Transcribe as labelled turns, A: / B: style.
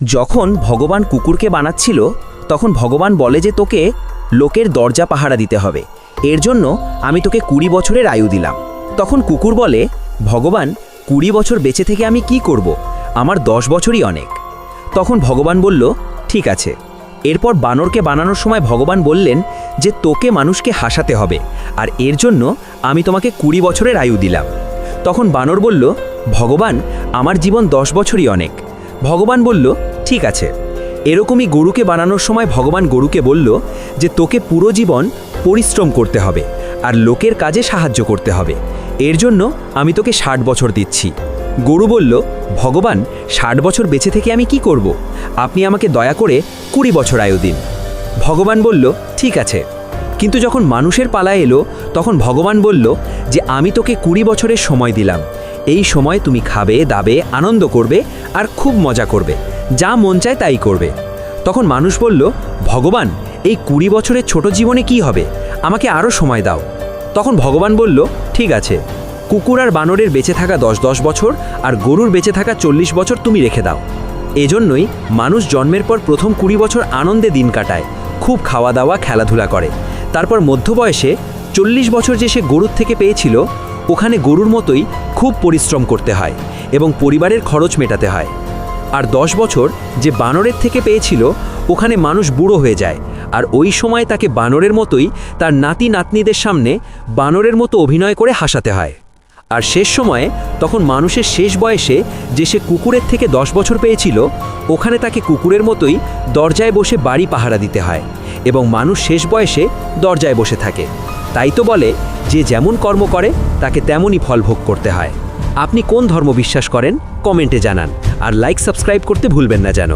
A: যখন ভগবান কুকুরকে বানাচ্ছিল তখন ভগবান বলে যে তোকে লোকের দরজা পাহারা দিতে হবে, এর জন্য আমি তোকে 20 বছরের আয়ু দিলাম। তখন কুকুর বলে, ভগবান 20 বছর বেঁচে থেকে আমি কি করব, আমার 10 বছরই অনেক। তখন ভগবান বলল, ঠিক আছে। এরপর বানরকে বানানোর সময় ভগবান বললেন যে তোকে মানুষকে হাসাতে হবে, আর এর জন্য আমি তোমাকে 20 বছরের আয়ু দিলাম। তখন বানর বলল, ভগবান আমার জীবন 10 বছরই অনেক। ভগবান বলল, ঠিক আছে। এরকমই গরুকে বানানোর সময় ভগবান গরুকে বলল যে তোকে পুরো জীবন পরিশ্রম করতে হবে আর লোকের কাজে সাহায্য করতে হবে, এর জন্য আমি তোকে 60 বছর দিচ্ছি। গরু বলল, ভগবান 60 বছর বেঁচে থেকে আমি কি করব, আপনি আমাকে দয়া করে 20 বছর আয়ু দিন। ভগবান বলল, ঠিক আছে। কিন্তু যখন মানুষের পালা এলো তখন ভগবান বলল যে আমি তোকে 20 বছরের সময় দিলাম, এই সময় তুমি খাবে দাবে আনন্দ করবে আর খুব মজা করবে, যা মন চায় তাই করবে। তখন মানুষ বলল, ভগবান এই 20 বছরের ছোট জীবনে কি হবে, আমাকে আরও সময় দাও। তখন ভগবান বলল, ঠিক আছে, কুকুর আর বানরের বেঁচে থাকা 10 বছর আর গরুর বেঁচে থাকা 40 বছর তুমি রেখে দাও। এজন্যই মানুষ জন্মের পর প্রথম 20 বছর আনন্দে দিন কাটায়, খুব খাওয়া দাওয়া খেলাধুলা করে। তারপর মধ্য বয়সে 40 বছর যে সে গরুর থেকে পেয়েছিল, ওখানে গরুর মতোই খুব পরিশ্রম করতে হয় এবং পরিবারের খরচ মেটাতে হয়। আর 10 বছর যে বানরের থেকে পেয়েছিল, ওখানে মানুষ বুড়ো হয়ে যায়, আর ওই সময় তাকে বানরের মতোই তার নাতি নাতনিদের সামনে বানরের মতো অভিনয় করে হাসাতে হয়। আর শেষ সময়ে তখন মানুষের শেষ বয়সে যে সে কুকুরের থেকে 10 বছর পেয়েছিল, ওখানে তাকে কুকুরের মতোই দরজায় বসে বাড়ি পাহারা দিতে হয় এবং মানুষ শেষ বয়সে দরজায় বসে থাকে। তাই তো বলে যে যেমন কর্ম করে তাকে তেমনই ফল ভোগ করতে হয়। আপনি কোন ধর্ম বিশ্বাস করেন কমেন্টে জানান, আর লাইক সাবস্ক্রাইব করতে ভুলবেন না যেন।